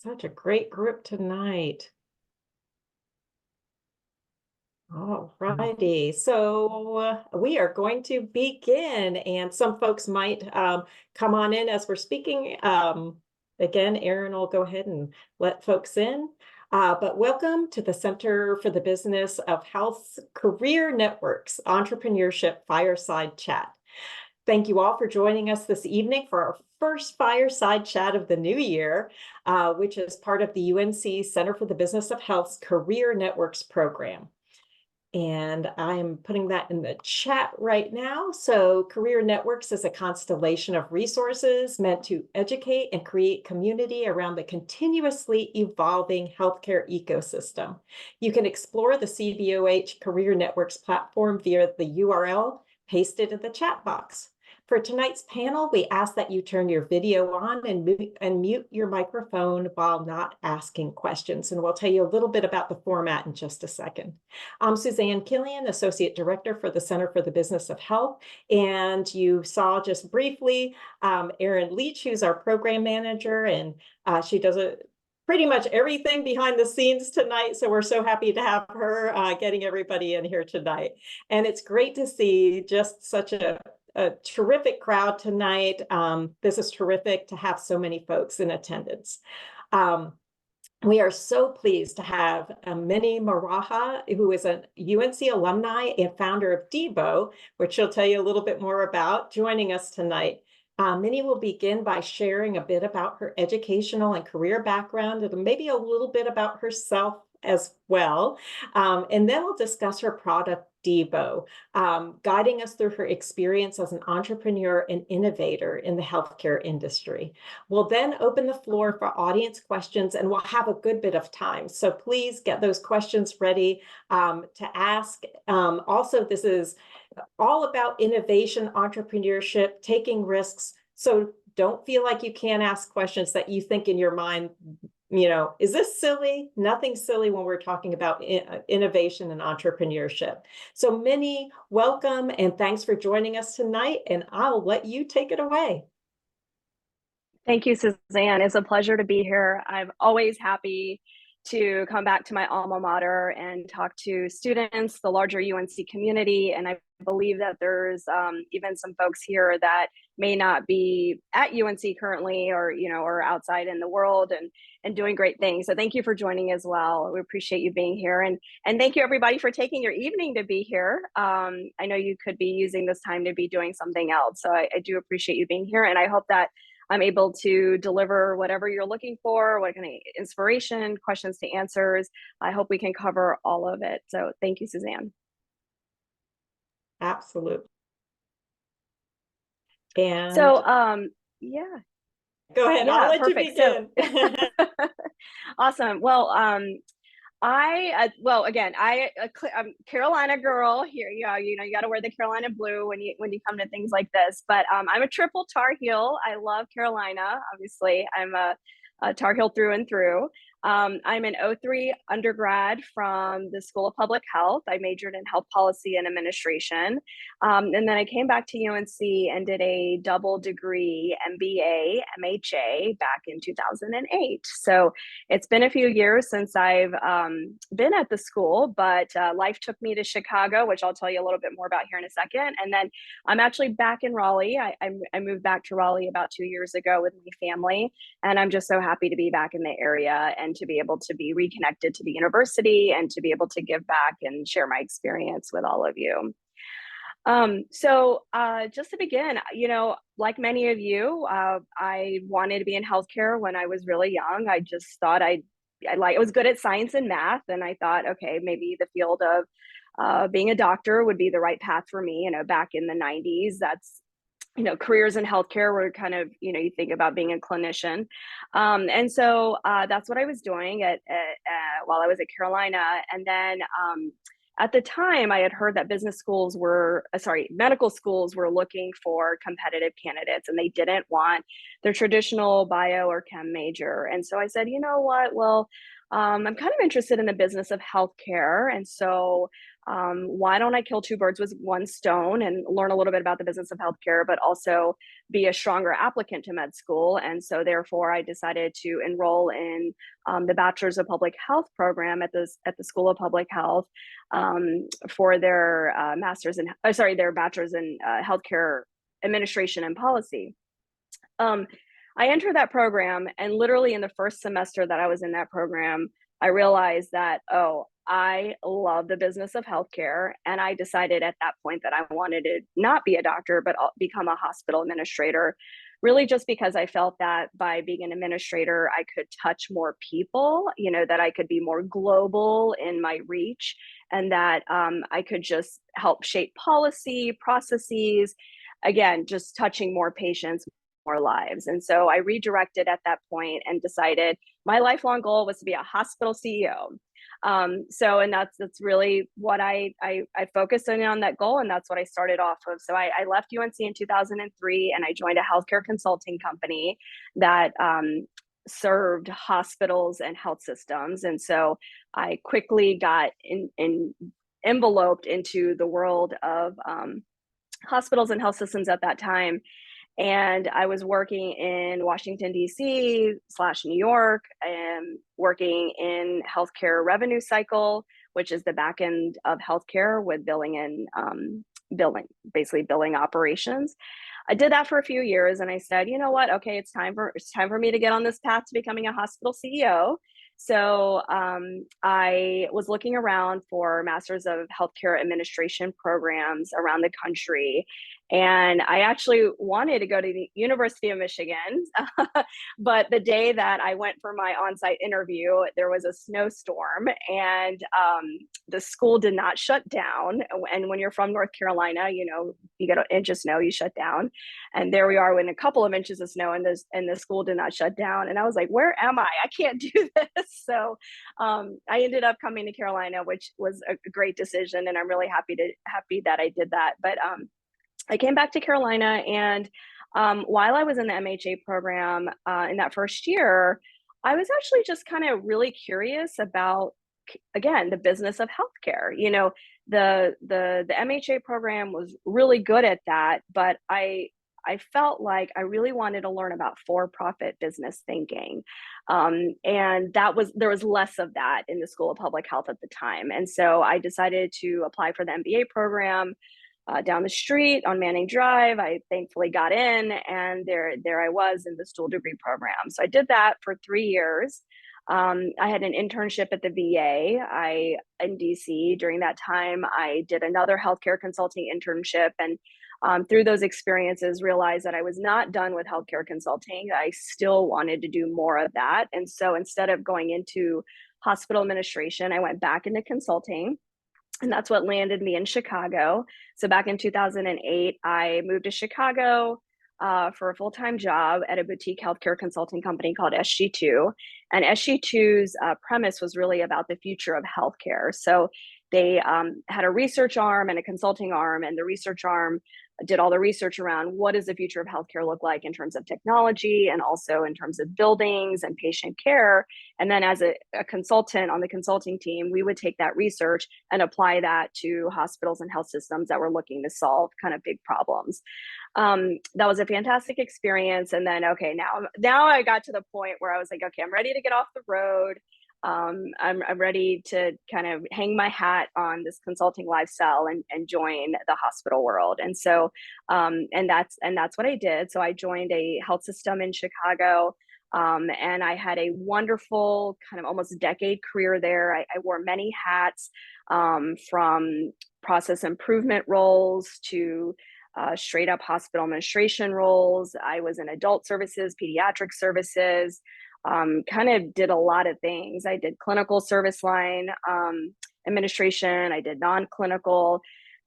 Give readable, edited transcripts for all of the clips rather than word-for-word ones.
Such a great group tonight. All righty. So we are going to begin, and some folks might come on in as we're speaking. Again, Erin will go ahead and let folks in. But welcome to the Center for the Business of Health Career Networks Entrepreneurship Fireside Chat. Thank you all for joining us this evening for our first Fireside Chat of the new year, which is part of the UNC Center for the Business of Health's Career Networks program. And I'm putting that in the chat right now. So Career Networks is a constellation of resources meant to educate and create community around the continuously evolving healthcare ecosystem. You can explore the CBOH Career Networks platform via the URL pasted in the chat box. For tonight's panel, we ask that you turn your video on and mute your microphone while not asking questions. And we'll tell you a little bit about the format in just a second. I'm Suzanne Killian, Associate Director for the Center for the Business of Health. And you saw just briefly Erin Leach, who's our program manager, and she does pretty much everything behind the scenes tonight. So we're so happy to have her getting everybody in here tonight. And it's great to see just such a terrific crowd tonight. This is terrific to have so many folks in attendance. We are so pleased to have Minni Marwaha, who is a UNC alumni and founder of Deebo, which she'll tell you a little bit more about, joining us tonight. Minni will begin by sharing a bit about her educational and career background and maybe a little bit about herself as well. And then we'll discuss her product, Deebo, guiding us through her experience as an entrepreneur and innovator in the healthcare industry. We'll then open the floor for audience questions, and we'll have a good bit of time. So please get those questions ready to ask. Also, this is all about innovation, entrepreneurship, taking risks. So don't feel like you can't ask questions that you think in your mind, is this silly? Nothing silly when we're talking about innovation and entrepreneurship. So Minni, welcome and thanks for joining us tonight, and I'll let you take it away. Thank you, Suzanne. It's a pleasure to be here. I'm always happy to come back to my alma mater and talk to students, the larger UNC community. And I believe that there's even some folks here that may not be at UNC currently, or outside in the world and doing great things. So thank you for joining as well. We appreciate you being here. And thank you everybody for taking your evening to be here. I know you could be using this time to be doing something else. So I do appreciate you being here. And I hope that I'm able to deliver whatever you're looking for, what kind of inspiration, questions to answers. I hope we can cover all of it. So thank you, Suzanne. Absolutely. And so, yeah. Go ahead. Yeah, I'll let perfect. you begin. So, awesome. Well, I'm Carolina girl here. You got to wear the Carolina blue when you come to things like this. But I'm a triple Tar Heel. I love Carolina. Obviously, I'm a Tar Heel through and through. I'm an 03 undergrad from the School of Public Health. I majored in health policy and administration. And then I came back to UNC and did a double degree MBA, MHA back in 2008. So it's been a few years since I've been at the school, but life took me to Chicago, which I'll tell you a little bit more about here in a second. And then I'm actually back in Raleigh. I moved back to Raleigh about 2 years ago with my family. And I'm just so happy to be back in the area and to be able to be reconnected to the university and to be able to give back and share my experience with all of you. So just to begin, like many of you, I wanted to be in healthcare when I was really young. I just thought I was good at science and math, and I thought, okay, maybe the field of being a doctor would be the right path for me. Back in the 90s, that's careers in healthcare were kind of, you think about being a clinician. And so that's what I was doing while I was at Carolina. And then at the time, I had heard that medical schools were looking for competitive candidates, and they didn't want their traditional bio or chem major. And so I said, you know what, well, I'm kind of interested in the business of healthcare. And so why don't I kill two birds with one stone and learn a little bit about the business of healthcare, but also be a stronger applicant to med school? And so therefore I decided to enroll in the Bachelor's of Public Health program at the School of Public Health for their their Bachelor's in Healthcare Administration and Policy. I entered that program, and literally in the first semester that I was in that program, I realized that, oh, I love the business of healthcare. And I decided at that point that I wanted to not be a doctor, but become a hospital administrator, really just because I felt that by being an administrator, I could touch more people, that I could be more global in my reach, and that I could just help shape policy, processes, again, just touching more patients, more lives. And so I redirected at that point and decided my lifelong goal was to be a hospital CEO. And that's really what I focused in on that goal, and that's what I started off of. So I left UNC in 2003, and I joined a healthcare consulting company that served hospitals and health systems. And so I quickly got enveloped into the world of hospitals and health systems at that time. And I was working in Washington, D.C. / New York, and working in healthcare revenue cycle, which is the back end of healthcare with billing and basically billing operations. I did that for a few years, and I said, you know what? Okay, it's time for me to get on this path to becoming a hospital CEO. So I was looking around for Masters of Healthcare Administration programs around the country. And I actually wanted to go to the University of Michigan. But the day that I went for my on-site interview, there was a snowstorm, and the school did not shut down. And when you're from North Carolina, you get an inch of snow, you shut down. And there we are with a couple of inches of snow, and the school did not shut down. And I was like, where am I? I can't do this. So I ended up coming to Carolina, which was a great decision. And I'm really happy that I did that. But I came back to Carolina, and while I was in the MHA program in that first year, I was actually just kind of really curious about, again, the business of healthcare. The MHA program was really good at that, but I felt like I really wanted to learn about for-profit business thinking. And there was less of that in the School of Public Health at the time. And so I decided to apply for the MBA program down the street on Manning Drive. I thankfully got in, and there I was in this dual degree program. So I did that for 3 years. I had an internship at the VA in DC. During that time, I did another healthcare consulting internship, and through those experiences, realized that I was not done with healthcare consulting. I still wanted to do more of that. And so instead of going into hospital administration, I went back into consulting. And that's what landed me in Chicago. So back in 2008, I moved to Chicago for a full-time job at a boutique healthcare consulting company called SG2. And SG2's premise was really about the future of healthcare. So they had a research arm and a consulting arm, and the research arm did all the research around what does the future of healthcare look like in terms of technology, and also in terms of buildings and patient care. And then as a consultant on the consulting team, we would take that research and apply that to hospitals and health systems that were looking to solve kind of big problems. That was a fantastic experience. And then, okay, now I got to the point where I was like, okay, I'm ready to get off the road. I'm ready to kind of hang my hat on this consulting lifestyle and join the hospital world. And so, and that's what I did. So I joined a health system in Chicago, and I had a wonderful kind of almost decade career there. I wore many hats, from process improvement roles to straight up hospital administration roles. I was in adult services, pediatric services. Kind of did a lot of things. I did clinical service line administration. I did non-clinical,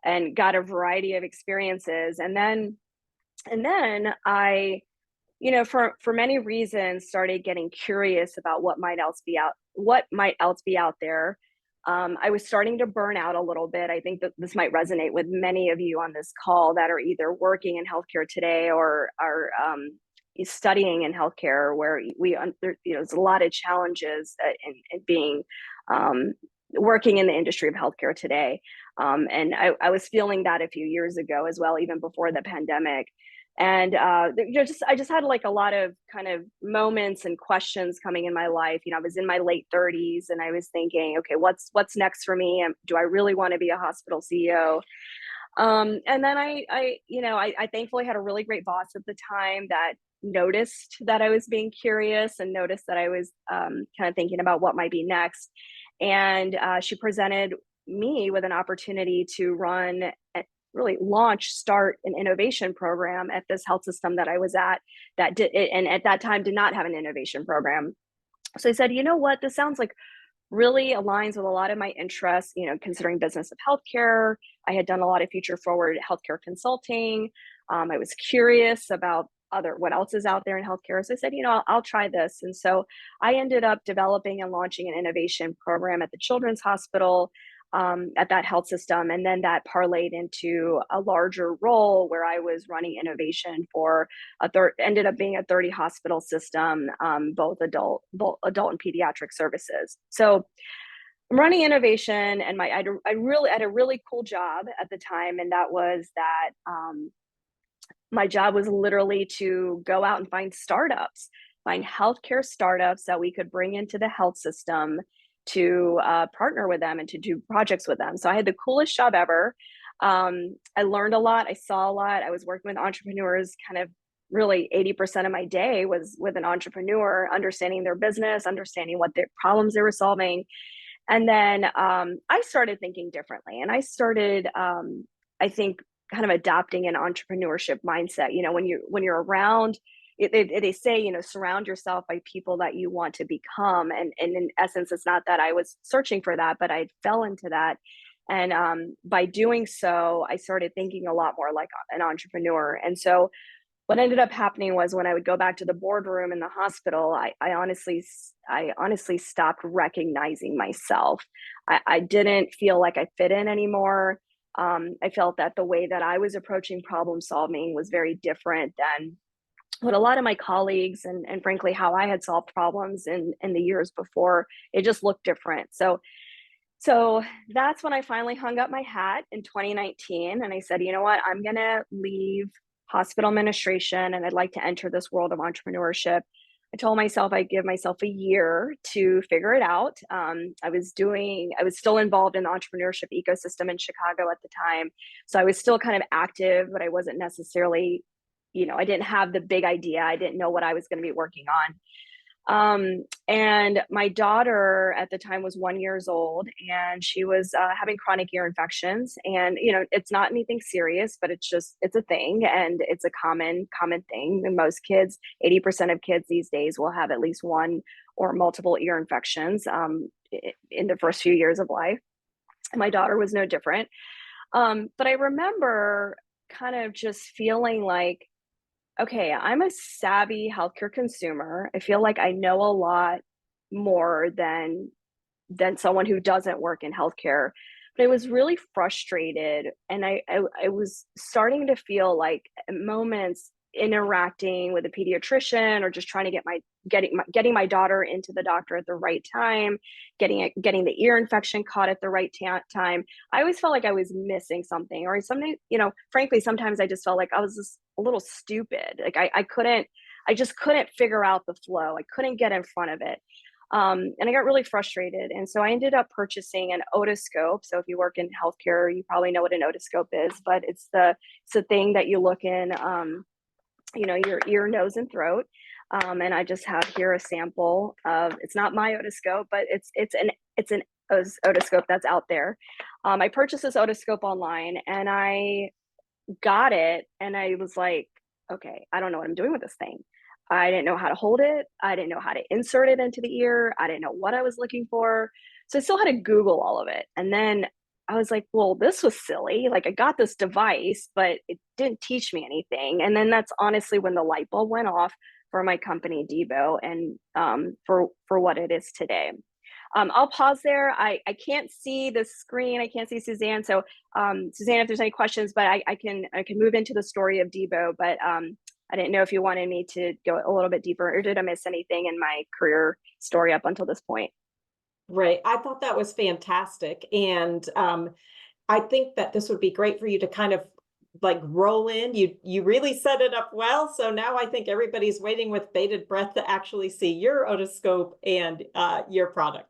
and got a variety of experiences. And then I, for many reasons, started getting curious about what might else be out there. I was starting to burn out a little bit. I think that this might resonate with many of you on this call that are either working in healthcare today or are studying in healthcare, where there's a lot of challenges in being working in the industry of healthcare today. And I was feeling that a few years ago as well, even before the pandemic. And I just had like a lot of kind of moments and questions coming in my life. I was in my late 30s and I was thinking, okay, what's next for me? Do I really want to be a hospital CEO? And then I thankfully had a really great boss at the time that noticed that I was being curious and noticed that I was kind of thinking about what might be next. And she presented me with an opportunity to really start an innovation program at this health system that I was at and at that time did not have an innovation program. So I said, you know what, this sounds like really aligns with a lot of my interests, considering business of healthcare. I had done a lot of future forward healthcare consulting. I was curious about what else is out there in healthcare. So I said, I'll try this. And so I ended up developing and launching an innovation program at the Children's Hospital, at that health system. And then that parlayed into a larger role where I was running innovation for ended up being a 30 hospital system, both adult and pediatric services. So I'm running innovation, and I really had a really cool job at the time. And that was that my job was literally to go out and find healthcare startups that we could bring into the health system to partner with them and to do projects with them. So I had the coolest job ever. I learned a lot. I saw a lot. I was working with entrepreneurs. Kind of really 80% of my day was with an entrepreneur, understanding their business, understanding what their problems they were solving. And then I started thinking differently. And I started, I think, kind of adopting an entrepreneurship mindset. When you're around, they say, surround yourself by people that you want to become. And in essence, it's not that I was searching for that, but I fell into that. And by doing so, I started thinking a lot more like an entrepreneur. And so what ended up happening was when I would go back to the boardroom in the hospital, I honestly stopped recognizing myself. I didn't feel like I fit in anymore. I felt that the way that I was approaching problem solving was very different than what a lot of my colleagues and frankly how I had solved problems in the years before. It just looked different. So that's when I finally hung up my hat in 2019, and I said, you know what, I'm gonna leave hospital administration and I'd like to enter this world of entrepreneurship. I told myself I'd give myself a year to figure it out. I was still involved in the entrepreneurship ecosystem in Chicago at the time. So I was still kind of active, but I wasn't necessarily, I didn't have the big idea. I didn't know what I was going to be working on. And my daughter at the time was 1 year old, and she was having chronic ear infections. And, it's not anything serious, but it's a thing. And it's a common thing. And most kids, 80% of kids these days will have at least one or multiple ear infections in the first few years of life. My daughter was no different. But I remember kind of just feeling like, okay, I'm a savvy healthcare consumer. I feel like I know a lot more than someone who doesn't work in healthcare. But I was really frustrated, and I was starting to feel like at moments interacting with a pediatrician or just trying to getting my daughter into the doctor at the right time, getting the ear infection caught at the right time. I always felt like I was missing something, or something, frankly, sometimes I just felt like I was just a little stupid. Like I just couldn't figure out the flow. I couldn't get in front of it. And I got really frustrated. And so I ended up purchasing an otoscope. So if you work in healthcare, you probably know what an otoscope is, but it's the thing that you look in, your ear, nose, and throat. And I just have here a sample of, it's not my otoscope, but it's an otoscope that's out there. I purchased this otoscope online, and I got it, and I was like, okay, I don't know what I'm doing with this thing. I didn't know how to hold it. I didn't know how to insert it into the ear. I didn't know what I was looking for. So I still had to Google all of it. And then I was like, well, this was silly. Like, I got this device, but it didn't teach me anything. And then that's honestly when the light bulb went off for my company, Deebo, and for what it is today. I'll pause there. I can't see the screen. I can't see Suzanne. So Suzanne, if there's any questions, but I can move into the story of Deebo. But I didn't know if you wanted me to go a little bit deeper, or did I miss anything in my career story up until this point? Right. I thought that was fantastic. And I think that this would be great for you to kind of like roll in. You really set it up well. So now I think everybody's waiting with bated breath to actually see your otoscope and your product.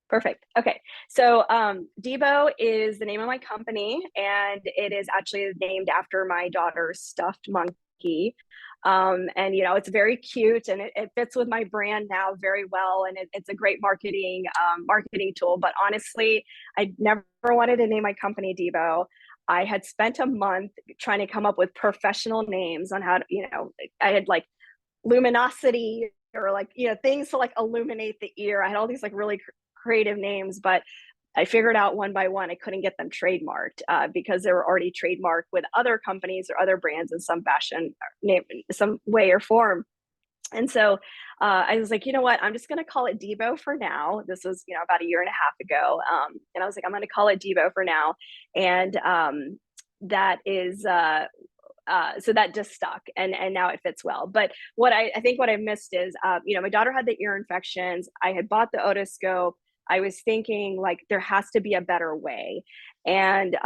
Perfect. Okay. So Deebo is the name of my company, and it is actually named after my daughter's stuffed monkey. And it's very cute, and it fits with my brand now very well, and it's a great marketing tool. But honestly, I never wanted to name my company Deebo. I had spent a month trying to come up with professional names on how to, I had like luminosity or like things to like illuminate the ear. I had all these like really creative names, but I figured out one by one I couldn't get them trademarked because they were already trademarked with other companies or other brands in some fashion, name, some way or form. And so I was like, you know what? I'm just going to call it Deebo for now. This was, about a year and a half ago. And I was like, I'm going to call it Deebo for now. And that is, so that just stuck, and now it fits well. But what I think what I missed is, my daughter had the ear infections. I had bought the otoscope. I was thinking like there has to be a better way. And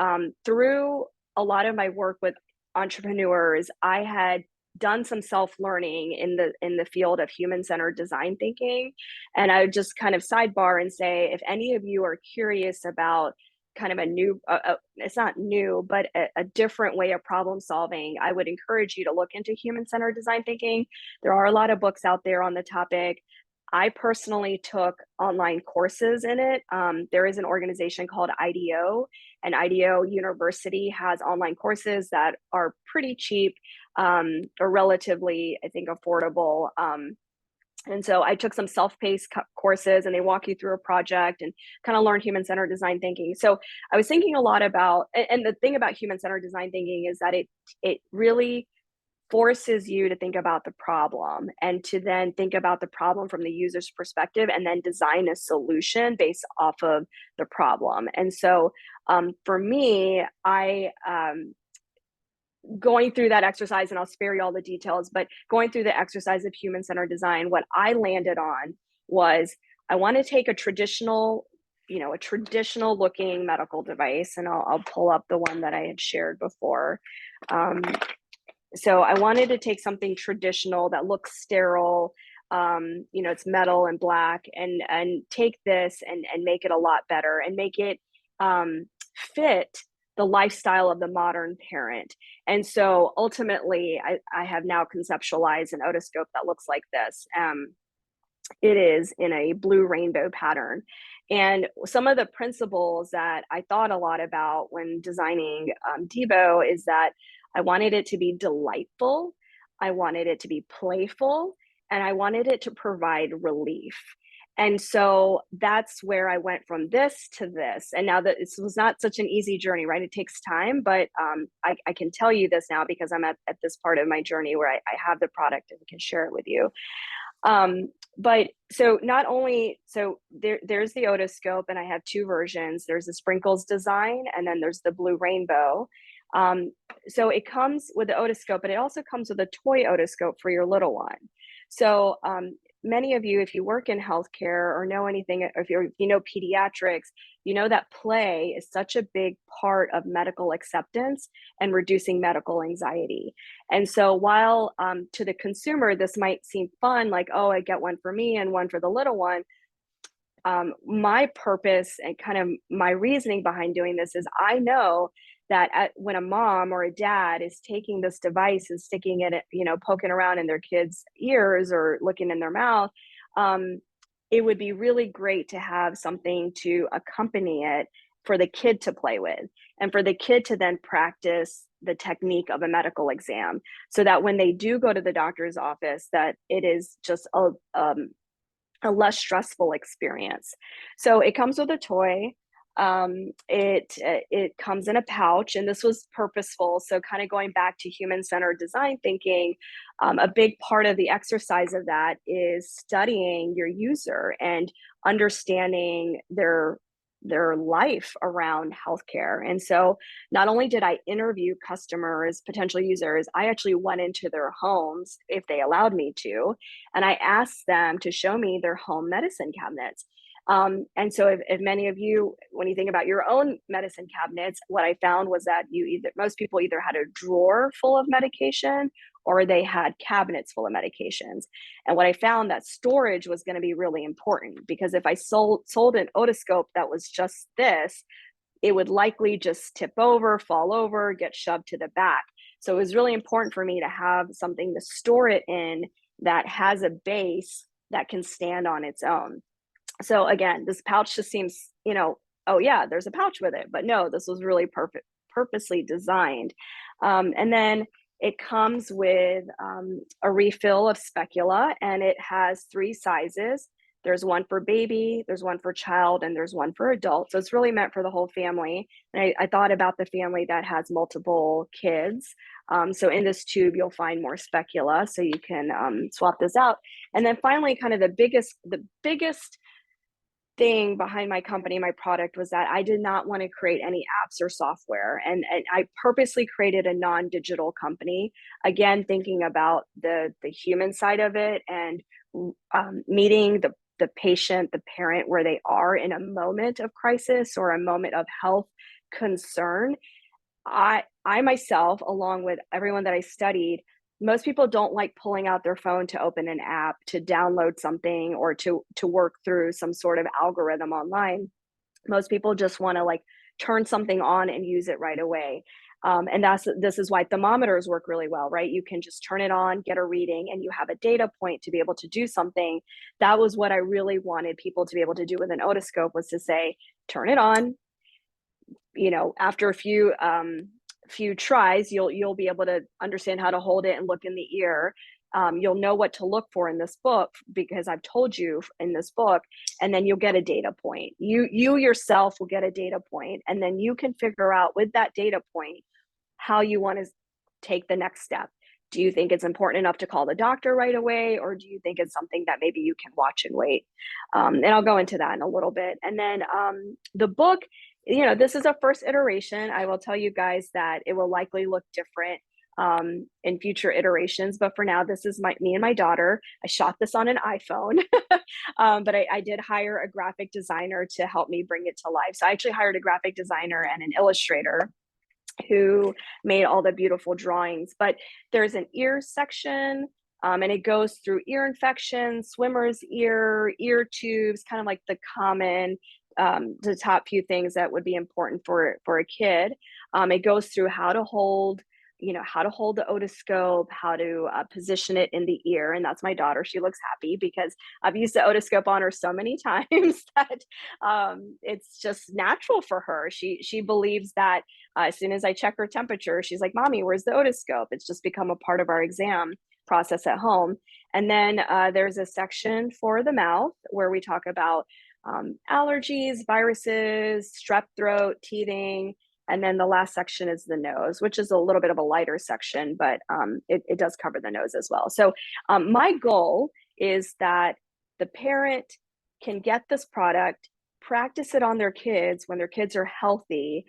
through a lot of my work with entrepreneurs, I had done some self-learning in the field of human-centered design thinking. And I would just kind of sidebar and say, if any of you are curious about kind of a new, it's not new, but a different way of problem solving, I would encourage you to look into human-centered design thinking. There are a lot of books out there on the topic. I personally took online courses in it. There is an organization called IDEO, and IDEO University has online courses that are pretty cheap, or relatively, I think, affordable. And so I took some self-paced courses, and they walk you through a project and kind of learn human-centered design thinking. So I was thinking a lot about, and the thing about human-centered design thinking is that it really forces you to think about the problem, and to then think about the problem from the user's perspective, and then design a solution based off of the problem. And so for me, I going through that exercise, and I'll spare you all the details, but going through the exercise of human-centered design, what I landed on was I want to take a traditional looking medical device, and I'll pull up the one that I had shared before. So I wanted to take something traditional that looks sterile, it's metal and black, and take this and make it a lot better, and make it fit the lifestyle of the modern parent. And so ultimately, I have now conceptualized an otoscope that looks like this. It is in a blue rainbow pattern. And some of the principles that I thought a lot about when designing Deebo is that I wanted it to be delightful, I wanted it to be playful, and I wanted it to provide relief. And so that's where I went from this to this. And now that this was not such an easy journey, right? It takes time, but I can tell you this now because I'm at this part of my journey where I have the product and can share it with you. But so not only, so there's the otoscope, and I have two versions. There's the sprinkles design, and then there's the blue rainbow. So it comes with the otoscope, but it also comes with a toy otoscope for your little one. So many of you, if you work in healthcare or know anything, or if you know pediatrics, you know that play is such a big part of medical acceptance and reducing medical anxiety. And so while to the consumer, this might seem fun, like, oh, I get one for me and one for the little one. My purpose and kind of my reasoning behind doing this is I know that when a mom or a dad is taking this device and sticking it, poking around in their kids' ears or looking in their mouth, it would be really great to have something to accompany it for the kid to play with, and for the kid to then practice the technique of a medical exam, so that when they do go to the doctor's office, that it is just a less stressful experience. So it comes with a toy. It comes in a pouch, and this was purposeful. So kind of going back to human-centered design thinking, a big part of the exercise of that is studying your user and understanding their their life around healthcare. And so not only did I interview customers, potential users, I actually went into their homes if they allowed me to, and I asked them to show me their home medicine cabinets. And so if many of you, when you think about your own medicine cabinets, what I found was that most people either had a drawer full of medication or they had cabinets full of medications. And what I found that storage was going to be really important, because if I sold an otoscope that was just this, it would likely just tip over, fall over, get shoved to the back. So it was really important for me to have something to store it in that has a base that can stand on its own. So again, this pouch just seems, oh yeah, there's a pouch with it, but no, this was really purposely designed. And then it comes with a refill of specula, and it has 3 sizes. There's one for baby, there's one for child, and there's one for adult. So it's really meant for the whole family. And I thought about the family that has multiple kids. So in this tube, you'll find more specula, so you can swap this out. And then finally, kind of the biggest thing behind my company, my product, was that I did not want to create any apps or software. And I purposely created a non-digital company, again, thinking about the human side of it, and meeting the patient, the parent, where they are in a moment of crisis or a moment of health concern. I myself, along with everyone that I studied, most people don't like pulling out their phone to open an app, to download something, or to work through some sort of algorithm online. Most people just want to like turn something on and use it right away. And this is why thermometers work really well, right? You can just turn it on, get a reading, and you have a data point to be able to do something. That was what I really wanted people to be able to do with an otoscope, was to say, turn it on. After a few tries, you'll be able to understand how to hold it and look in the ear. You'll know what to look for in this book, because I've told you in this book, and then you'll get a data point. You yourself will get a data point, and then you can figure out with that data point how you want to take the next step. Do you think it's important enough to call the doctor right away, or do you think it's something that maybe you can watch and wait? And I'll go into that in a little bit. And then the book, this is a first iteration. I will tell you guys that it will likely look different in future iterations, but for now, this is me and my daughter. I shot this on an iPhone, but I did hire a graphic designer to help me bring it to life. So I actually hired a graphic designer and an illustrator who made all the beautiful drawings. But there's an ear section, and it goes through ear infections, swimmer's ear tubes, kind of like the common, the top few things that would be important for a kid. It goes through how to hold the otoscope, how to position it in the ear. And that's my daughter. She looks happy because I've used the otoscope on her so many times that it's just natural for her. She believes that as soon as I check her temperature, she's like, "Mommy, where's the otoscope?" It's just become a part of our exam process at home. And then there's a section for the mouth where we talk about allergies, viruses, strep throat, teething. And then the last section is the nose, which is a little bit of a lighter section, but it does cover the nose as well. So my goal is that the parent can get this product, practice it on their kids when their kids are healthy,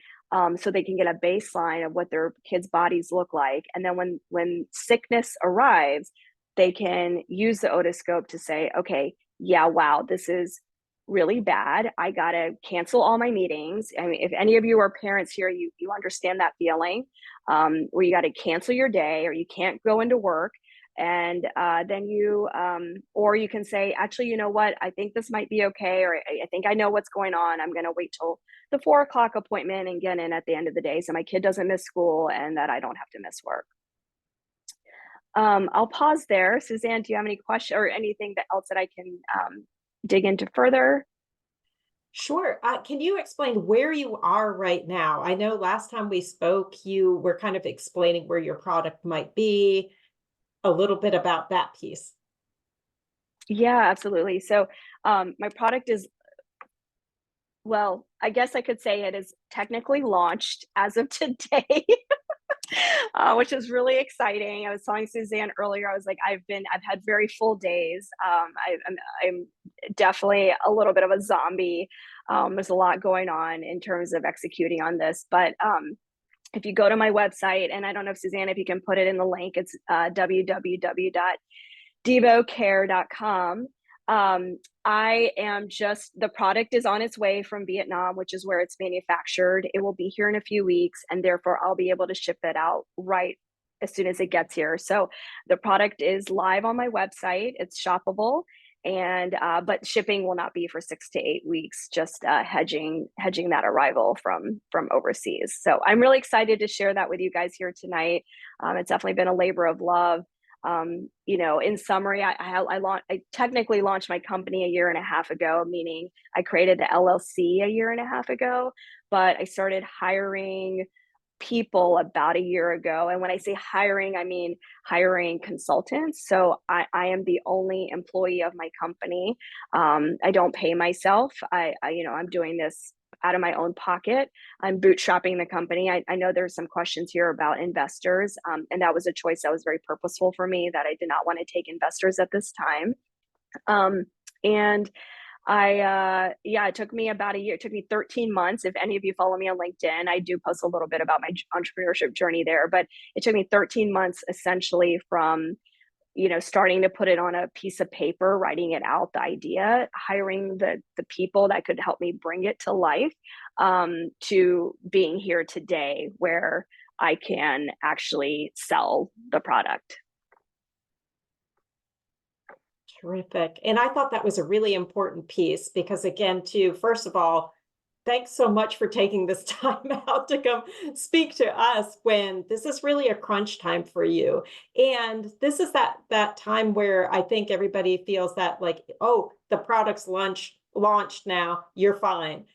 so they can get a baseline of what their kids' bodies look like. And then when sickness arrives, they can use the otoscope to say, okay, yeah, wow, this is really bad. I gotta cancel all my meetings. I mean, if any of you are parents here, you understand that feeling, where you got to cancel your day, or you can't go into work, and then or you can say, actually, you know what? I think this might be okay, or I think I know what's going on. I'm gonna wait till the 4 o'clock appointment and get in at the end of the day, so my kid doesn't miss school and that I don't have to miss work. I'll pause there. Suzanne, do you have any questions or anything else that I can dig into further? Sure. Can you explain where you are right now? I know last time we spoke, you were kind of explaining where your product might be, a little bit about that piece. Yeah, absolutely. So my product is, well, I guess I could say it is technically launched as of today. which is really exciting. I was telling Suzanne earlier, I was like, I've had very full days. I'm definitely a little bit of a zombie. There's a lot going on in terms of executing on this, but if you go to my website, and I don't know if Suzanne, if you can put it in the link, it's www.debocare.com. The product is on its way from Vietnam, which is where it's manufactured. It will be here in a few weeks, and therefore I'll be able to ship it out right as soon as it gets here. So the product is live on my website. It's shoppable, and but shipping will not be for 6 to 8 weeks, just hedging that arrival from overseas. So I'm really excited to share that with you guys here tonight. It's definitely been a labor of love. In summary, I technically launched my company a year and a half ago, meaning I created the LLC a year and a half ago, but I started hiring people about a year ago. And when I say hiring, I mean hiring consultants. So I am the only employee of my company. I don't pay myself. I'm doing this out of my own pocket. I'm bootstrapping the company. I know there's some questions here about investors, and that was a choice that was very purposeful for me, that I did not want to take investors at this time. It took me about a year. It took me 13 months. If any of you follow me on LinkedIn, I do post a little bit about my entrepreneurship journey there, but it took me 13 months essentially from starting to put it on a piece of paper, writing it out, the idea, hiring the people that could help me bring it to life, to being here today where I can actually sell the product. Terrific. And I thought that was a really important piece because, again, too, first of all, thanks so much for taking this time out to come speak to us when this is really a crunch time for you. And this is that time where I think everybody feels that like, oh, the product's launched now, you're fine.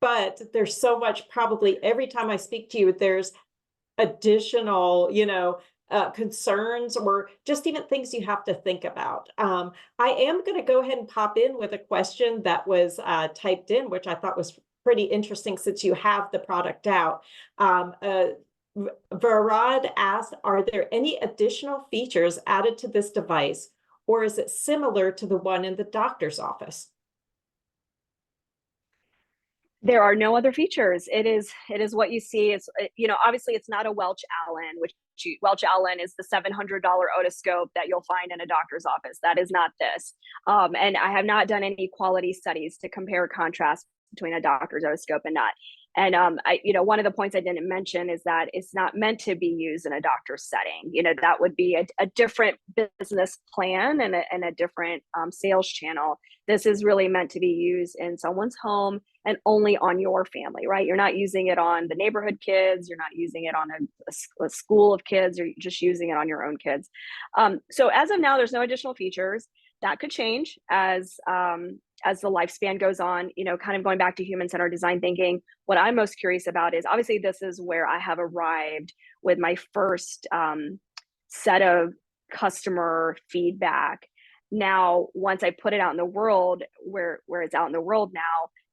But there's so much, probably every time I speak to you, there's additional, concerns or just even things you have to think about. I am going to go ahead and pop in with a question that was typed in, which I thought was pretty interesting since you have the product out. Varad asked, are there any additional features added to this device, or is it similar to the one in the doctor's office? There are no other features. It is what you see. It's, obviously it's not a Welch Allen, Welch Allen is the $700 otoscope that you'll find in a doctor's office. That is not this. And I have not done any quality studies to compare contrast between a doctor's otoscope and not. And one of the points I didn't mention is that it's not meant to be used in a doctor's setting. That would be a different business plan and a different sales channel. This is really meant to be used in someone's home and only on your family, right? You're not using it on the neighborhood kids. You're not using it on a school of kids. You're just using it on your own kids. So as of now, there's no additional features. That could change as the lifespan goes on, kind of going back to human-centered design thinking. What I'm most curious about is, obviously, this is where I have arrived with my first set of customer feedback. Now, once I put it out in the world, where it's out in the world now,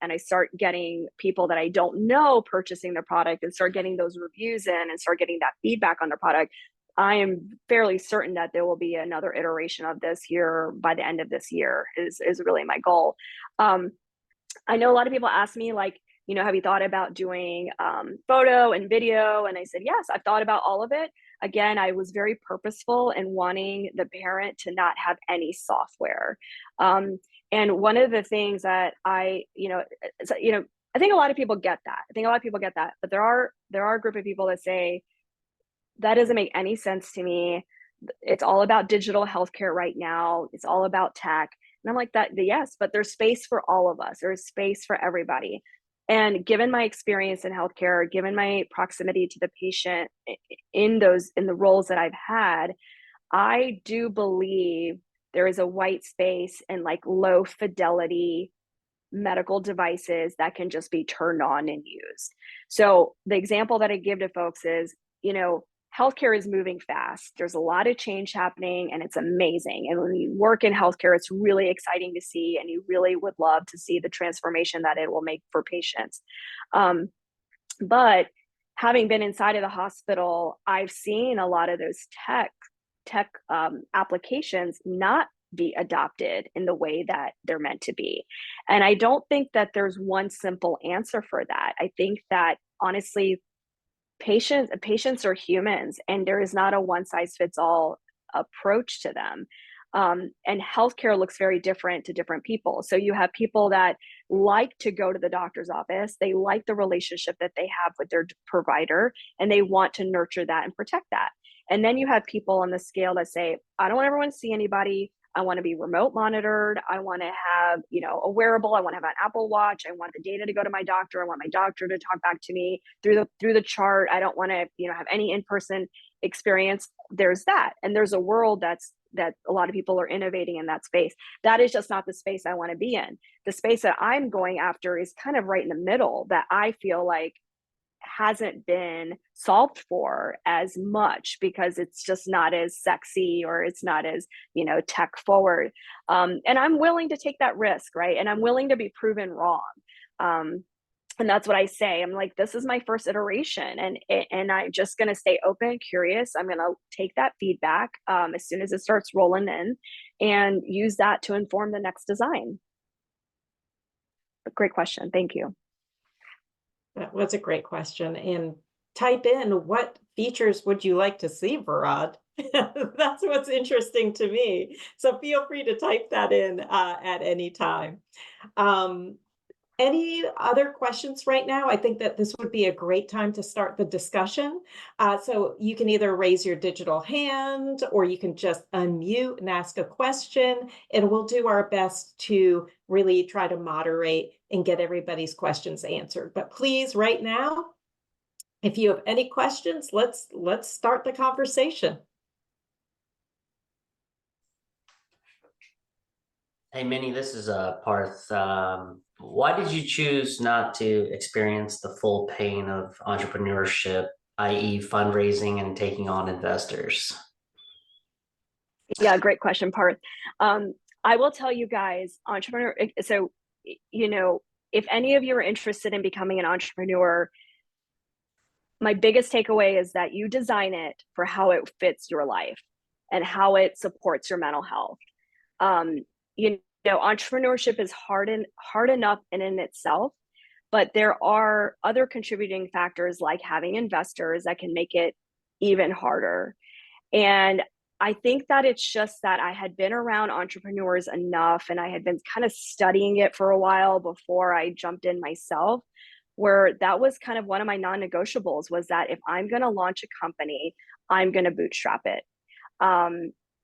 and I start getting people that I don't know purchasing the product and start getting those reviews in and start getting that feedback on the product, I am fairly certain that there will be another iteration of this here by the end of this year is really my goal. I know a lot of people ask me, like, have you thought about doing photo and video? And I said, yes, I've thought about all of it. Again, I was very purposeful in wanting the parent to not have any software. And one of the things that I think a lot of people get that. But there are a group of people that say, that doesn't make any sense to me. It's all about digital healthcare right now. It's all about tech. And I'm like, that, yes, but there's space for all of us. There's space for everybody. And given my experience in healthcare, given my proximity to the patient in the roles that I've had, I do believe there is a white space in like low fidelity medical devices that can just be turned on and used. So the example that I give to folks is, healthcare is moving fast. There's a lot of change happening and it's amazing. And when you work in healthcare, it's really exciting to see, and you really would love to see the transformation that it will make for patients. But having been inside of the hospital, I've seen a lot of those tech applications not be adopted in the way that they're meant to be. And I don't think that there's one simple answer for that. I think that honestly, patients are humans, and there is not a one size fits all approach to them. And healthcare looks very different to different people. So you have people that like to go to the doctor's office, they like the relationship that they have with their provider, and they want to nurture that and protect that. And then you have people on the scale that say, I don't ever want to see anybody. I want to be remote monitored. I want to have, a wearable. I want to have an Apple Watch. I want the data to go to my doctor. I want my doctor to talk back to me through the chart. I don't want to, have any in-person experience. There's that. And there's a world that a lot of people are innovating in that space. That is just not the space I want to be in. The space that I'm going after is kind of right in the middle, that I feel like hasn't been solved for as much because it's just not as sexy, or it's not as, tech forward. And I'm willing to take that risk, right? And I'm willing to be proven wrong. And that's what I say. I'm like, this is my first iteration, and I'm just going to stay open, curious. I'm going to take that feedback as soon as it starts rolling in, and use that to inform the next design. Great question. Thank you. That was a great question. And type in, what features would you like to see, Varad? That's what's interesting to me. So feel free to type that in at any time. Any other questions right now? I think that this would be a great time to start the discussion. So you can either raise your digital hand, or you can just unmute and ask a question, and we'll do our best to really try to moderate and get everybody's questions answered. But please, right now, if you have any questions, let's start the conversation. Hey, Minni, this is Parth. Why did you choose not to experience the full pain of entrepreneurship, i.e. fundraising and taking on investors? Yeah, great question, Parth. I will tell you guys, so, if any of you are interested in becoming an entrepreneur, my biggest takeaway is that you design it for how it fits your life and how it supports your mental health. Entrepreneurship is hard enough in itself, but there are other contributing factors like having investors that can make it even harder. And I think that it's just that I had been around entrepreneurs enough, and I had been kind of studying it for a while before I jumped in myself, where that was kind of one of my non-negotiables, was that if I'm going to launch a company, I'm going to bootstrap it.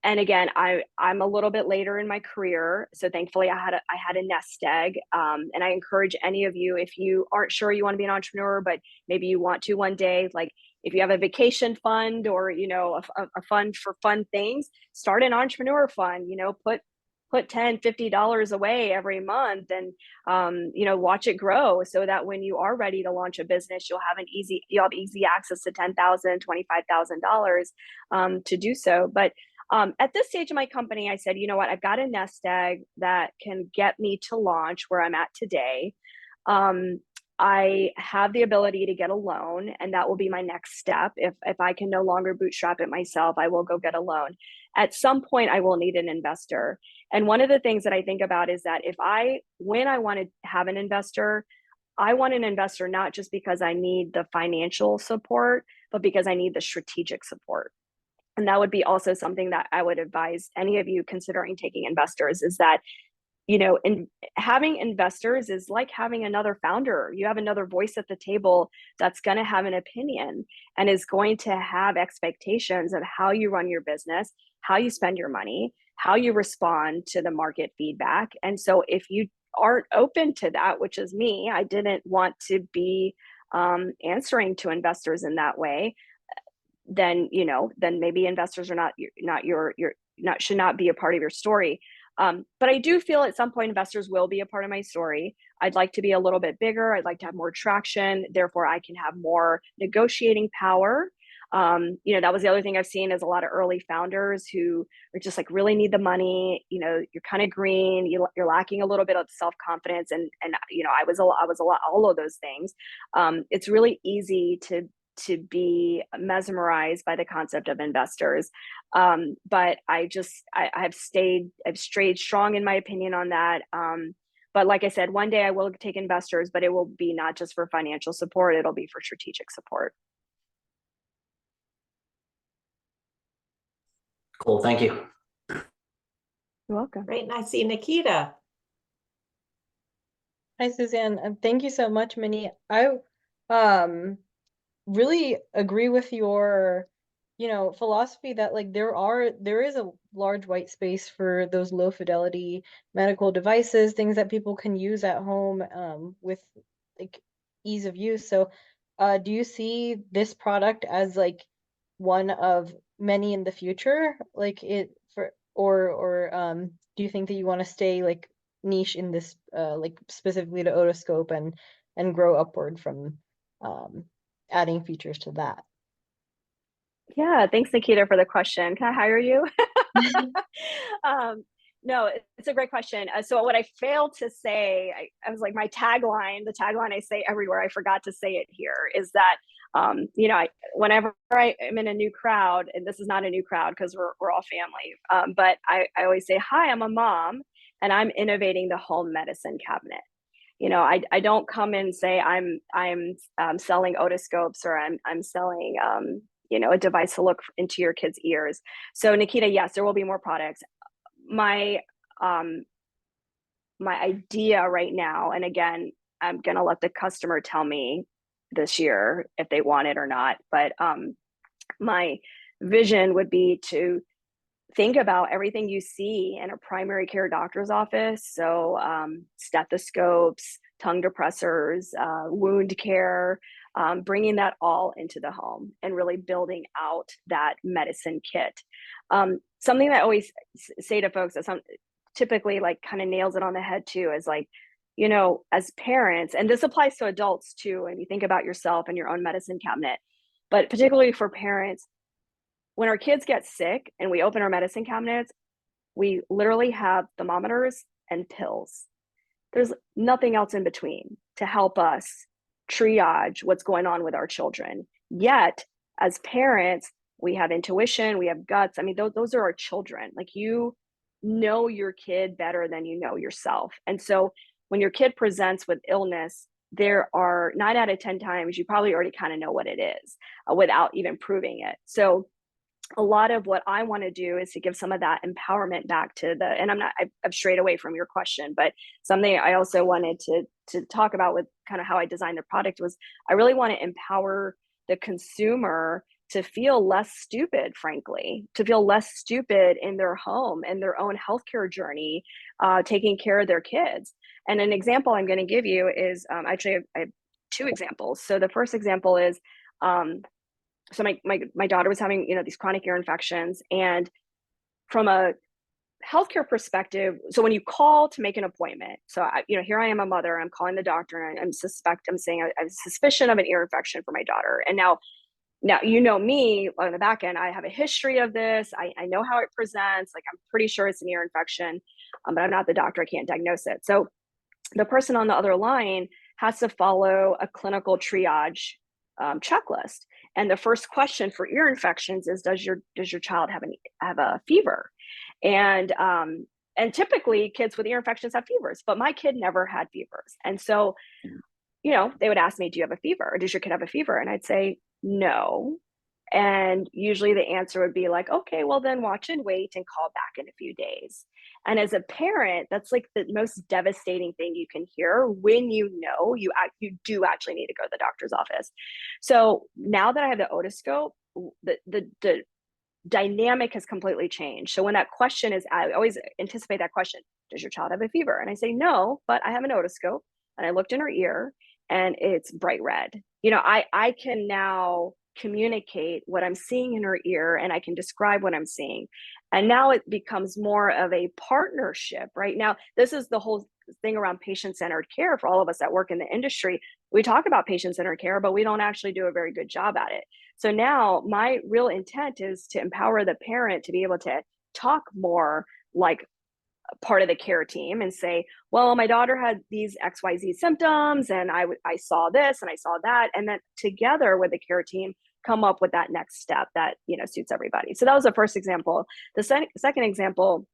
And again, I'm a little bit later in my career, so thankfully I had a nest egg. And I encourage any of you, if you aren't sure you want to be an entrepreneur, but maybe you want to one day, like if you have a vacation fund, or a fund for fun things, start an entrepreneur fund. Put $10, $50 away every month, and watch it grow, so that when you are ready to launch a business, you'll have easy access to $10,000, $25,000 to do so. But at this stage of my company, I said, you know what, I've got a nest egg that can get me to launch where I'm at today. I have the ability to get a loan, and that will be my next step. If I can no longer bootstrap it myself, I will go get a loan. At some point, I will need an investor. And one of the things that I think about is that when I want to have an investor, I want an investor not just because I need the financial support, but because I need the strategic support. And that would be also something that I would advise any of you considering taking investors, is that having investors is like having another founder. You have another voice at the table that's going to have an opinion and is going to have expectations of how you run your business, how you spend your money, how you respond to the market feedback. And so if you aren't open to that, which is me, I didn't want to be answering to investors in that way, then maybe investors are should not be a part of your story. But I do feel at some point investors will be a part of my story. I'd like to be a little bit bigger. I'd like to have more traction. Therefore, I can have more negotiating power. That was the other thing I've seen, is a lot of early founders who are just like really need the money. You're kind of green. You're lacking a little bit of self-confidence, and I was a lot all of those things. It's really easy to to be mesmerized by the concept of investors. But I've strayed strong in my opinion on that. But like I said, one day I will take investors, but it will be not just for financial support, it'll be for strategic support. Cool, thank you. You're welcome. Great, and I see Nikita. Hi, Suzanne, and thank you so much, Minnie. I really agree with your, philosophy that like there is a large white space for those low fidelity medical devices, things that people can use at home with like ease of use. So, do you see this product as like one of many in the future, like it for or do you think that you want to stay like niche in this like specifically to otoscope and grow upward from adding features to that? Yeah, thanks, Nikita, for the question. Can I hire you? No, it's a great question. So what I failed to say, I was like, the tagline I say everywhere, I forgot to say it here, is that, whenever I am in a new crowd, and this is not a new crowd because we're all family, but I always say, hi, I'm a mom, and I'm innovating the home medicine cabinet. I don't come and say I'm selling otoscopes, or I'm selling a device to look into your kid's ears. So Nikita, yes, there will be more products. My idea right now, and again, I'm gonna let the customer tell me this year if they want it or not, but my vision would be to think about everything you see in a primary care doctor's office. So stethoscopes, tongue depressors, wound care, bringing that all into the home and really building out that medicine kit. Something that I always say to folks that typically like kind of nails it on the head too, is like, as parents, and this applies to adults too, and you think about yourself and your own medicine cabinet, but particularly for parents, when our kids get sick and we open our medicine cabinets, we literally have thermometers and pills. There's nothing else in between to help us triage what's going on with our children. Yet, as parents, we have intuition, we have guts. I mean, those are our children. Like, you know your kid better than you know yourself. And so when your kid presents with illness, there are 9 out of 10 times you probably already kind of know what it is without even proving it. So a lot of what I want to do is to give some of that empowerment back to and I've strayed away from your question, but something I also wanted to talk about with kind of how I designed the product was I really want to empower the consumer to feel less stupid, frankly, to feel less stupid in their home and their own healthcare journey, taking care of their kids. And an example I'm going to give you is actually I have 2 examples. So the first example is, so my daughter was having, these chronic ear infections, and from a healthcare perspective, so when you call to make an appointment, so here I am, a mother, I'm calling the doctor, and I'm saying I have suspicion of an ear infection for my daughter. And now me on the back end, I have a history of this. I know how it presents. Like, I'm pretty sure it's an ear infection, but I'm not the doctor. I can't diagnose it. So the person on the other line has to follow a clinical triage checklist. And the first question for ear infections is, does your child have a fever? And typically kids with ear infections have fevers, but my kid never had fevers. And so, they would ask me, do you have a fever? Or does your kid have a fever? And I'd say, no. And usually the answer would be like, okay, well then watch and wait and call back in a few days. And as a parent, that's like the most devastating thing you can hear, when you do actually need to go to the doctor's office. So now that I have the otoscope, the dynamic has completely changed. So when that question is, I always anticipate that question, does your child have a fever? And I say, no, but I have an otoscope, and I looked in her ear and it's bright red. I can now communicate what I'm seeing in her ear, and I can describe what I'm seeing. And now it becomes more of a partnership. Right now, this is the whole thing around patient-centered care. For all of us that work in the industry, we talk about patient-centered care, but we don't actually do a very good job at it. So now my real intent is to empower the parent to be able to talk more like part of the care team and say, well, my daughter had these XYZ symptoms, and I saw this and I saw that. And then together with the care team, come up with that next step that, suits everybody. So that was the first example. The second example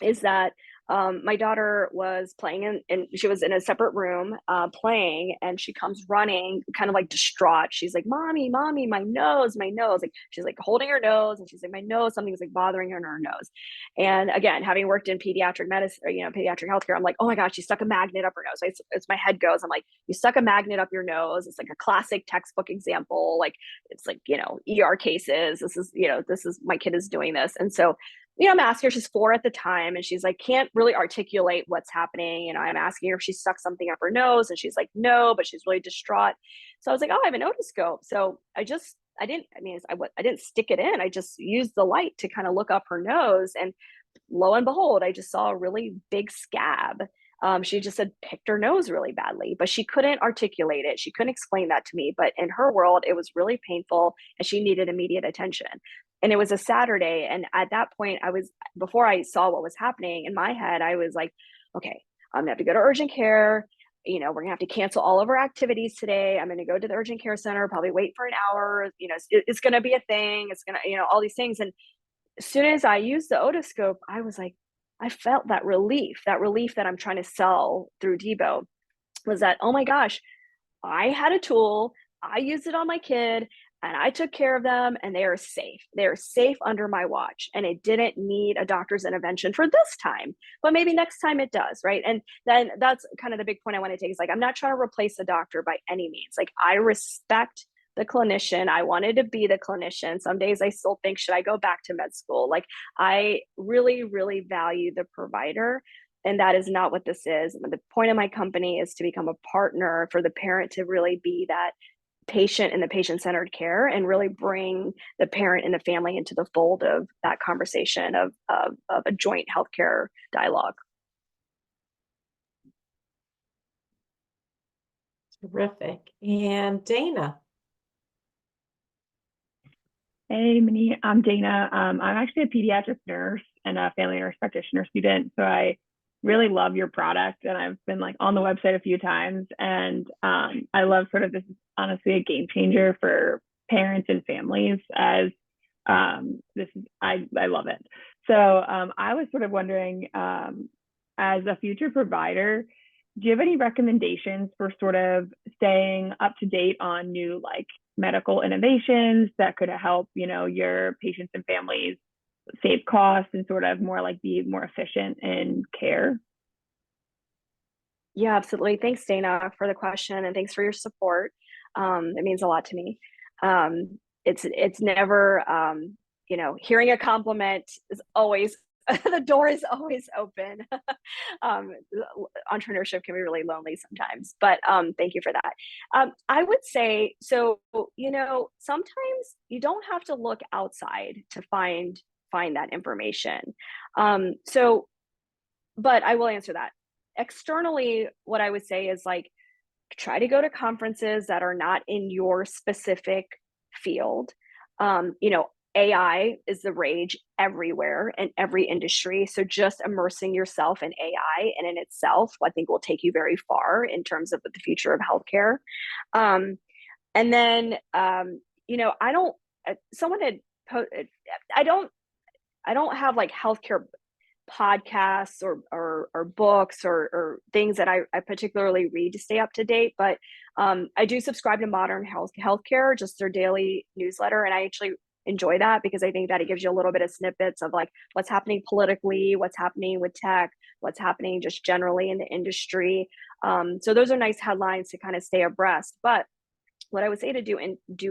is that my daughter was playing and she was in a separate room playing, and she comes running kind of like distraught. She's like, mommy, my nose. Like she's like holding her nose, and she's like, my nose, something's like bothering her in her nose. And again, having worked in pediatric medicine, or, pediatric healthcare, I'm like, oh my gosh, she stuck a magnet up her nose. It's my head goes, I'm like, you stuck a magnet up your nose. It's like a classic textbook example. Like it's like, ER cases. This is my kid is doing this. And so I'm asking her, she's 4 at the time, and she's like, can't really articulate what's happening. I'm asking her if she stuck something up her nose, and she's like, no, but she's really distraught. So I was like, oh, I have an otoscope. So I didn't stick it in. I just used the light to kind of look up her nose. And lo and behold, I just saw a really big scab. She just had picked her nose really badly, but she couldn't articulate it. She couldn't explain that to me. But in her world, it was really painful, and she needed immediate attention. And it was a Saturday. And at that point, before I saw what was happening in my head, I was like, okay, I'm gonna have to go to urgent care. We're gonna have to cancel all of our activities today. I'm gonna go to the urgent care center, probably wait for an hour. It's gonna be a thing. It's gonna, all these things. And as soon as I used the otoscope, I was like, I felt that relief that I'm trying to sell through Deebo, was that, oh my gosh, I had a tool, I used it on my kid, and I took care of them, and they are safe. They're safe under my watch, and it didn't need a doctor's intervention for this time, but maybe next time it does, right? And then that's kind of the big point I want to take, is like, I'm not trying to replace the doctor by any means. Like, I respect the clinician. I wanted to be the clinician. Some days I still think, should I go back to med school? Like, I really, really value the provider. And that is not what this is. The point of my company is to become a partner for the parent, to really be that patient in the patient-centered care, and really bring the parent and the family into the fold of that conversation of a joint healthcare dialogue. Terrific. And Dana. Hey, Minnie, I'm Dana. I'm actually a pediatric nurse and a family nurse practitioner student. So I really love your product, and I've been like on the website a few times, and I love sort of, this is honestly a game changer for parents and families, as I love it. So I was sort of wondering, as a future provider, do you have any recommendations for sort of staying up to date on new like medical innovations that could help, your patients and families save costs and sort of more like be more efficient in care? Yeah, absolutely. Thanks, Dana, for the question, and thanks for your support. It means a lot to me. It's never, hearing a compliment is always, the door is always open. Entrepreneurship can be really lonely sometimes, but thank you for that. I would say, so, sometimes you don't have to look outside to find that information. But I will answer that. Externally, what I would say is like, try to go to conferences that are not in your specific field. AI is the rage everywhere in every industry. So just immersing yourself in AI and in itself, I think, will take you very far in terms of the future of healthcare. And then, I don't, someone had, I don't have like healthcare podcasts or books or things that I particularly read to stay up to date, but I do subscribe to Modern Healthcare, just their daily newsletter, and I actually enjoy that because I think that it gives you a little bit of snippets of like what's happening politically, what's happening with tech, what's happening just generally in the industry. So those are nice headlines to kind of stay abreast. But what I would say to do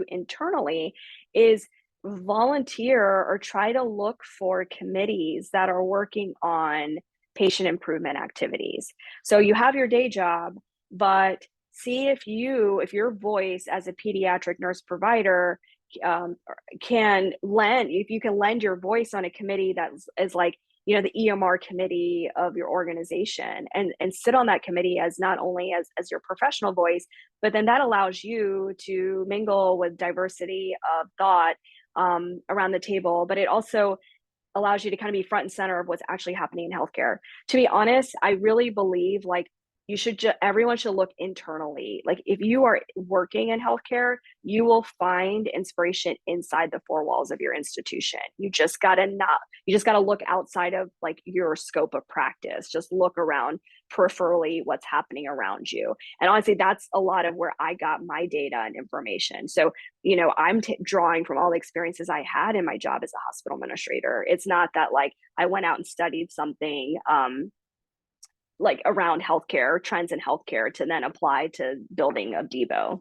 internally is volunteer or try to look for committees that are working on patient improvement activities. So you have your day job, but see if your voice as a pediatric nurse provider can lend your voice on a committee that is like, the EMR committee of your organization, and sit on that committee as not only as your professional voice, but then that allows you to mingle with diversity of thought around the table. But it also allows you to kind of be front and center of what's actually happening in healthcare. To be honest, I really believe like everyone should look internally. Like if you are working in healthcare, you will find inspiration inside the four walls of your institution. You just gotta look outside of like your scope of practice. Just look around peripherally what's happening around you. And honestly, that's a lot of where I got my data and information. So, I'm drawing from all the experiences I had in my job as a hospital administrator. It's not that like I went out and studied something, like around healthcare, trends in healthcare to then apply to building of Deebo.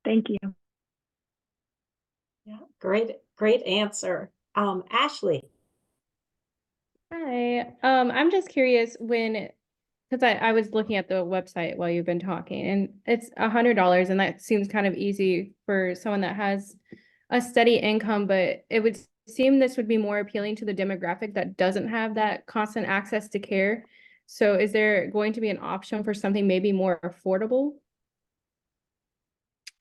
Thank you. Yeah, great answer. Ashley. Hi. I'm just curious because I was looking at the website while you've been talking, and it's $100, and that seems kind of easy for someone that has a steady income, but it would seem this would be more appealing to the demographic that doesn't have that constant access to care. So is there going to be an option for something maybe more affordable?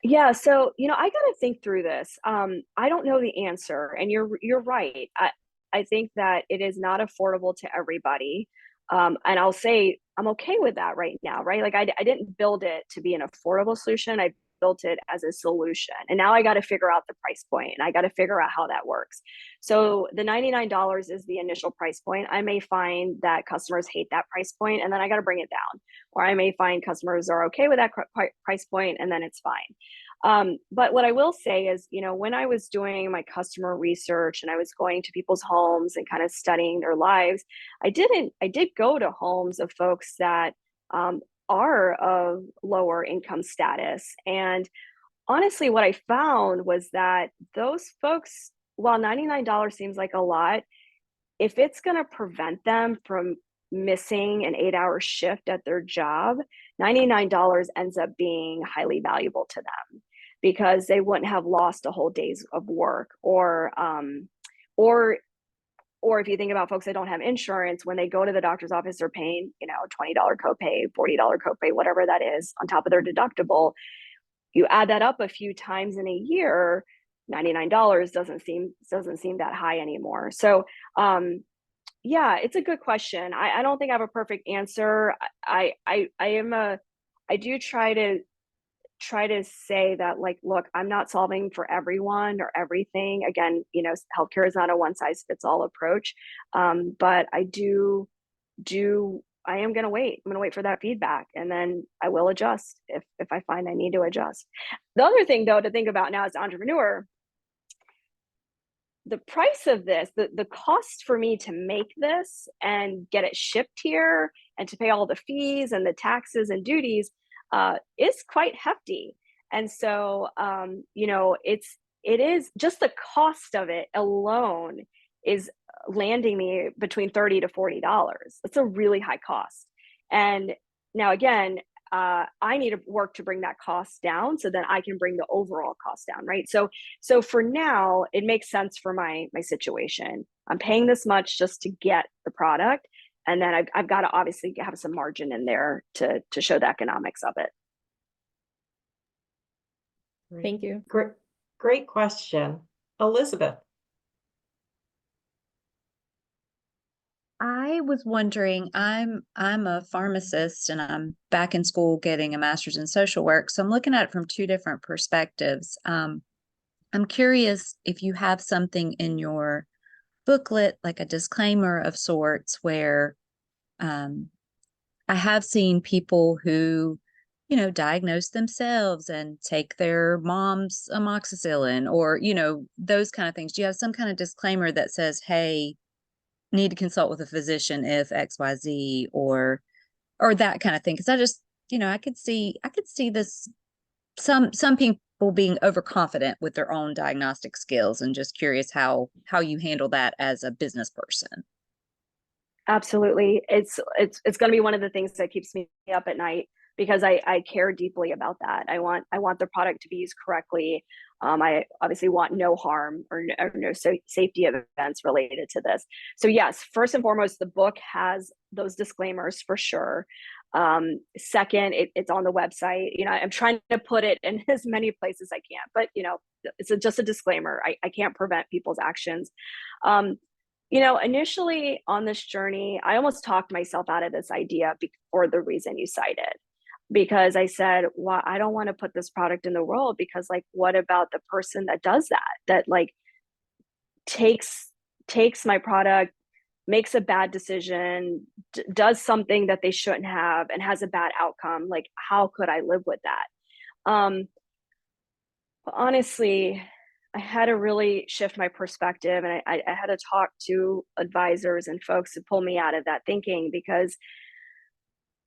Yeah, so I got to think through this. I don't know the answer, and you're right. I think that it is not affordable to everybody, and I'll say I'm okay with that right now, right? Like I didn't build it to be an affordable solution. I built it as a solution, and now I got to figure out the price point, and I got to figure out how that works. So the $99 is the initial price point. I may find that customers hate that price point, and then I got to bring it down, or I may find customers are okay with that price point, and then it's fine. But what I will say is, when I was doing my customer research and I was going to people's homes and kind of studying their lives, I did go to homes of folks that are of lower income status. And honestly, what I found was that those folks, while $99 seems like a lot, if it's going to prevent them from missing an 8-hour shift at their job, $99 ends up being highly valuable to them, because they wouldn't have lost a whole day's of work. Or if you think about folks that don't have insurance, when they go to the doctor's office, they're paying, $20 copay, $40 copay, whatever that is on top of their deductible. You add that up a few times in a year, $99 doesn't seem that high anymore. So yeah, it's a good question. I don't think I have a perfect answer. I do try to say that, like, look, I'm not solving for everyone or everything. Again, healthcare is not a one size fits all approach. But I am going to wait. I'm going to wait for that feedback, and then I will adjust if I find I need to adjust. The other thing, though, to think about now as an entrepreneur, the price of this, the cost for me to make this and get it shipped here and to pay all the fees and the taxes and duties is quite hefty. And so, it is just the cost of it alone is landing me between $30 to $40. It's a really high cost. And now again, I need to work to bring that cost down so that I can bring the overall cost down, right? So for now, it makes sense for my situation. I'm paying this much just to get the product, and then I've got to obviously have some margin in there to show the economics of it. Thank you. Great question. Elizabeth. I was wondering, I'm a pharmacist and I'm back in school getting a master's in social work. So I'm looking at it from two different perspectives. I'm curious if you have something in your booklet, like a disclaimer of sorts, where I have seen people who, diagnose themselves and take their mom's amoxicillin or, those kind of things. Do you have some kind of disclaimer that says, hey, need to consult with a physician if XYZ or that kind of thing? Because I just, I could see this, some people being overconfident with their own diagnostic skills, and just curious how you handle that as a business person. Absolutely. It's going to be one of the things that keeps me up at night, because I care deeply about that. I want the product to be used correctly. I obviously want no harm or no safety events related to this. So yes, first and foremost, the book has those disclaimers for sure. Second, it's on the website. You know, I'm trying to put it in as many places I can, but you know, it's just a disclaimer. I can't prevent people's actions. You know, initially on this journey, I almost talked myself out of this idea for the reason you cited, because I said, well, I don't want to put this product in the world, because like, what about the person that does that like takes my product, makes a bad decision, does something that they shouldn't have, and has a bad outcome? Like, how could I live with that? But honestly, I had to really shift my perspective, and I had to talk to advisors and folks to pull me out of that thinking, because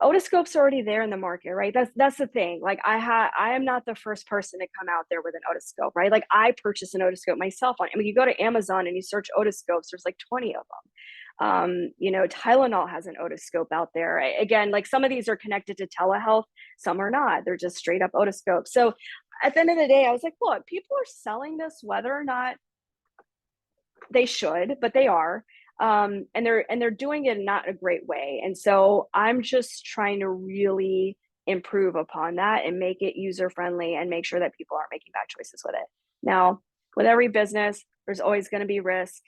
otoscope's already there in the market, right? That's the thing. Like, I am not the first person to come out there with an otoscope, right? Like, I purchased an otoscope myself I mean, you go to Amazon and you search otoscopes, there's like 20 of them. You know, Tylenol has an otoscope out there. Again, like, some of these are connected to telehealth, some are not. They're just straight up otoscopes. So at the end of the day, I was like, look, people are selling this whether or not they should, but they are. And they're doing it in not a great way. And so I'm just trying to really improve upon that and make it user friendly and make sure that people aren't making bad choices with it. Now, with every business, there's always going to be risk.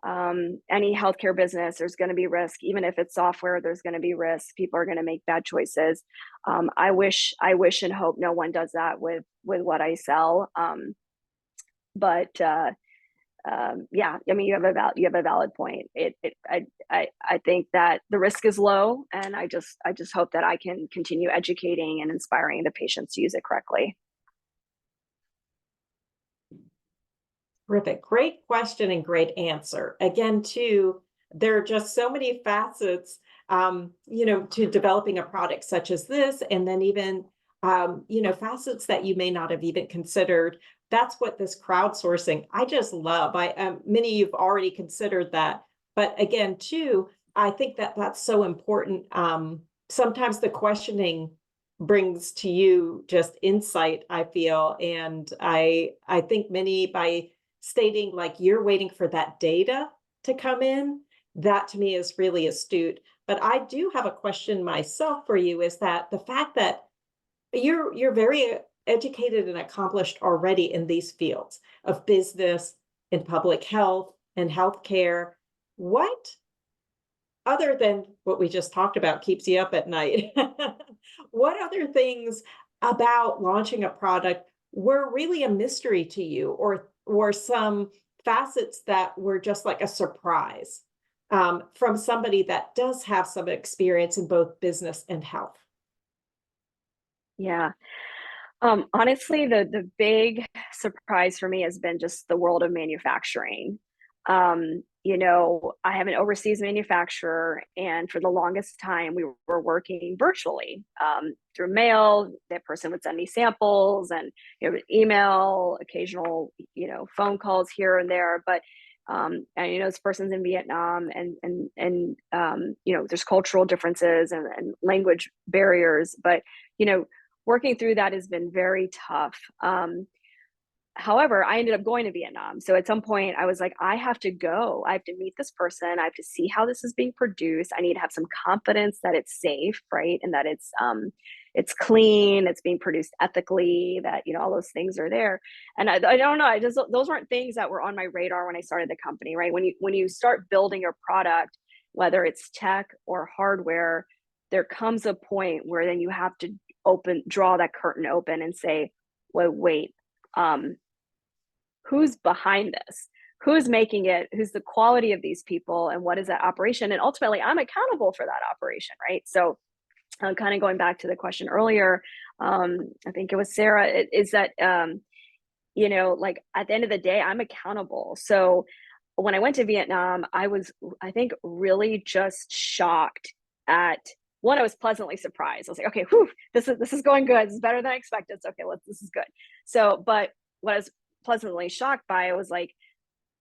Any healthcare business, there's going to be risk. Even if it's software, there's going to be risk. People are going to make bad choices. I wish and hope no one does that with what I sell. But yeah, I mean, you have a valid point. I think that the risk is low, and I just hope that I can continue educating and inspiring the patients to use it correctly. Terrific. Great question and great answer. Again, too, there are just so many facets, you know, to developing a product such as this, and then even, you know, facets that you may not have even considered. That's what this crowdsourcing, I just love. Many you've already considered that, but again, too, I think that that's so important. Sometimes the questioning brings to you just insight, I feel, and I think Minni, by stating like you're waiting for that data to come in, that to me is really astute. But I do have a question myself for you, is that the fact that you're very educated and accomplished already in these fields of business and public health and healthcare. What, other than what we just talked about, keeps you up at night? What other things about launching a product were really a mystery to you, or some facets that were just like a surprise from somebody that does have some experience in both business and health? Yeah. Honestly, the big surprise for me has been just the world of manufacturing. You know, I have an overseas manufacturer, and for the longest time, we were working virtually through mail. That person would send me samples, and email, occasional, phone calls here and there. But and this person's in Vietnam, and there's cultural differences and language barriers. But working through that has been very tough. However, I ended up going to Vietnam. So at some point I was like, I have to go. I have to meet this person. I have to see how this is being produced. I need to have some confidence that it's safe, right? And that it's clean, it's being produced ethically, that, all those things are there. And I don't know, those weren't things that were on my radar when I started the company, right? When you start building a product, whether it's tech or hardware, there comes a point where then you have to draw that curtain open and say, well, wait, who's behind this? Who's making it? Who's the quality of these people? And what is that operation? And ultimately, I'm accountable for that operation, right? So kind of going back to the question earlier, I think it was Sarah, is that, like at the end of the day, I'm accountable. So when I went to Vietnam, I was, I think, really just shocked at one. I was pleasantly surprised. I was like, okay, whew, this is going good. This is better than I expected. So, okay, this is good. So, but what I was pleasantly shocked by, I was like,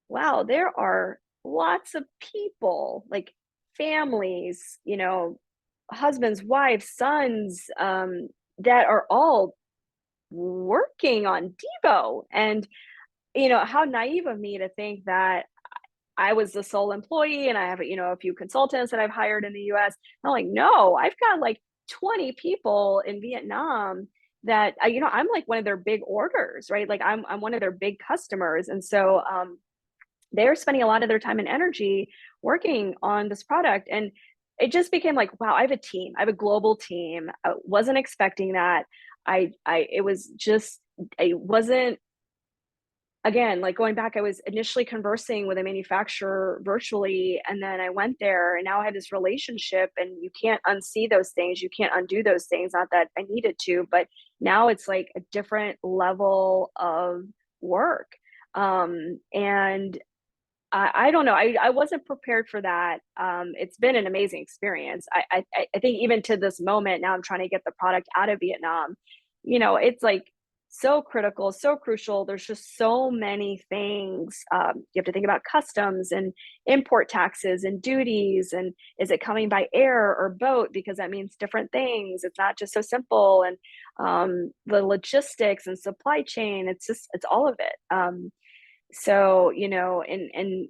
wow, there are lots of people, like families, husbands, wives, sons, that are all working on Deebo. And, how naive of me to think that I was the sole employee and I have, a few consultants that I've hired in the US. I'm like, no, I've got like 20 people in Vietnam that, I'm like one of their big orders, right? Like I'm one of their big customers. And so they're spending a lot of their time and energy working on this product. And it just became like, wow, I have a team. I have a global team. I wasn't expecting that. It was just, I wasn't, again, like going back, I was initially conversing with a manufacturer virtually, and then I went there, and now I have this relationship, and you can't unsee those things. You can't undo those things. Not that I needed to, but now it's like a different level of work. And I don't know. I wasn't prepared for that. It's been an amazing experience. I think even to this moment, now I'm trying to get the product out of Vietnam. It's like so critical, so crucial. There's just so many things. You have to think about customs and import taxes and duties. And is it coming by air or boat? Because that means different things. It's not just so simple. And the logistics and supply chain, it's all of it. So, and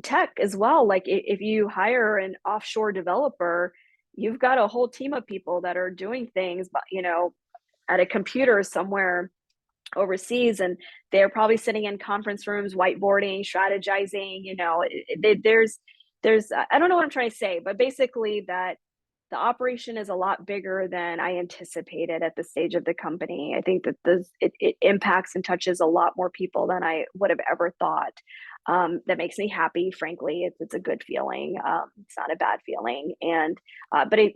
tech as well, like if you hire an offshore developer, you've got a whole team of people that are doing things, but, at a computer somewhere overseas, and they're probably sitting in conference rooms, whiteboarding, strategizing, there's, I don't know what I'm trying to say, but basically that the operation is a lot bigger than I anticipated at the stage of the company. I think that it impacts and touches a lot more people than I would have ever thought. That makes me happy. Frankly, it's a good feeling. It's not a bad feeling. And but it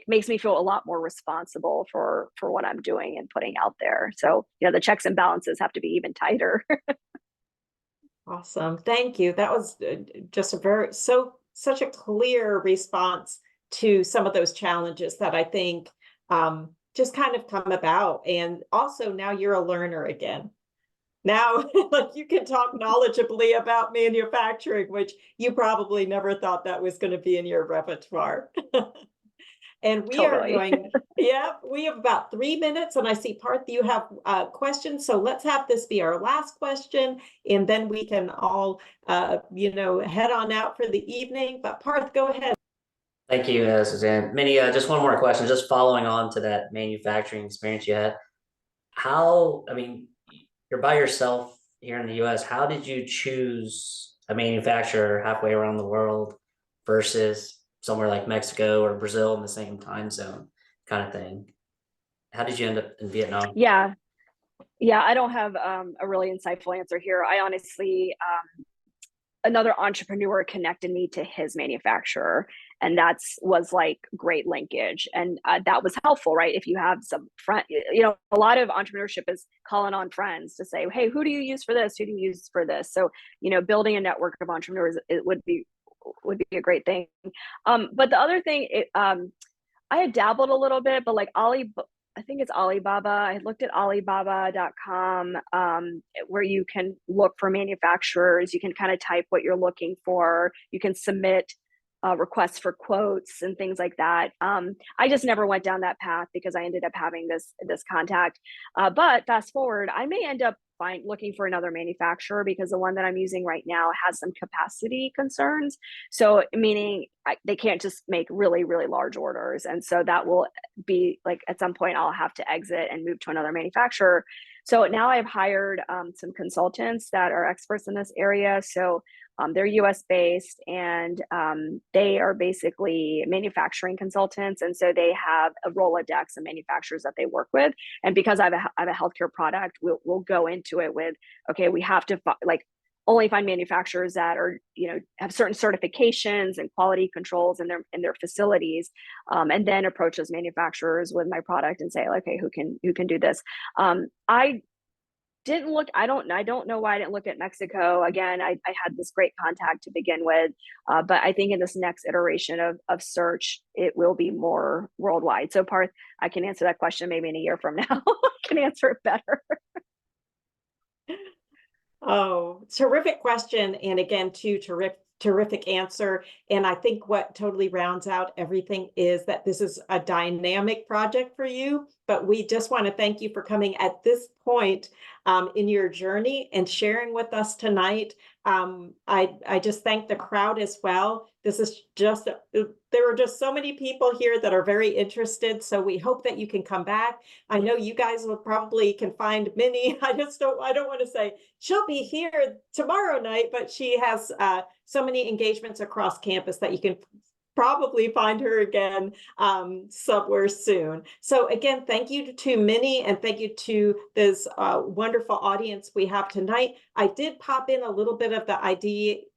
makes me feel a lot more responsible for what I'm doing and putting out there. So the checks and balances have to be even tighter. Awesome. Thank you. That was just such a clear response to some of those challenges that I think just kind of come about. And also now you're a learner again. Now, like you can talk knowledgeably about manufacturing, which you probably never thought that was going to be in your repertoire. And we are going, we have about 3 minutes, and I see Parth, you have questions. So let's have this be our last question, and then we can all, head on out for the evening. But Parth, go ahead. Thank you, Suzanne. Minni, just one more question, just following on to that manufacturing experience you had. You're by yourself here in the US. How did you choose a manufacturer halfway around the world versus somewhere like Mexico or Brazil in the same time zone kind of thing? How did you end up in Vietnam? Yeah, I don't have a really insightful answer here. I honestly, another entrepreneur connected me to his manufacturer, and was like great linkage, and that was helpful, right? If you have some friend, a lot of entrepreneurship is calling on friends to say, hey, who do you use for this? Who do you use for this? So building a network of entrepreneurs, it would be a great thing. But the other thing, I had dabbled a little bit, but like I think it's Alibaba. I looked at Alibaba.com, where you can look for manufacturers. You can kind of type what you're looking for. You can submit requests for quotes and things like that. I just never went down that path because I ended up having this contact. But fast forward, I may end up looking for another manufacturer because the one that I'm using right now has some capacity concerns. So meaning they can't just make really, really large orders. And so that will be like, at some point I'll have to exit and move to another manufacturer. So now I've hired some consultants that are experts in this area. So they're US based, and they are basically manufacturing consultants. And so they have a Rolodex of manufacturers that they work with. And because I have a healthcare product, we'll go into it with, okay, we have to only find manufacturers that are, have certain certifications and quality controls in their facilities, and then approach those manufacturers with my product and say, okay, who can do this? I don't know why I didn't look at Mexico. Again, I had this great contact to begin with, but I think in this next iteration of search, it will be more worldwide. So Parth, I can answer that question maybe in a year from now. I can answer it better. Oh, terrific question. And again, terrific answer. And I think what totally rounds out everything is that this is a dynamic project for you, but we just want to thank you for coming at this point in your journey and sharing with us tonight. I just thank the crowd as well. This is just, there are just so many people here that are very interested. So we hope that you can come back. I know you guys will probably can find Minni. I don't want to say she'll be here tomorrow night, but she has so many engagements across campus that you can probably find her again somewhere soon. So again, thank you to Minni, and thank you to this wonderful audience we have tonight. I did pop in a little bit of the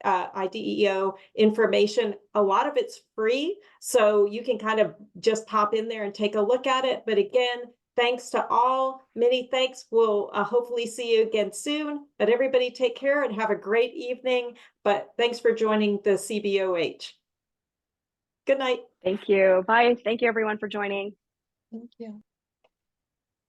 IDEO information. A lot of it's free, so you can kind of just pop in there and take a look at it. But again, thanks to all. Minni, thanks. We'll hopefully see you again soon. But everybody take care and have a great evening. But thanks for joining the CBOH. Good night. Thank you. Bye. Thank you everyone for joining. Thank you.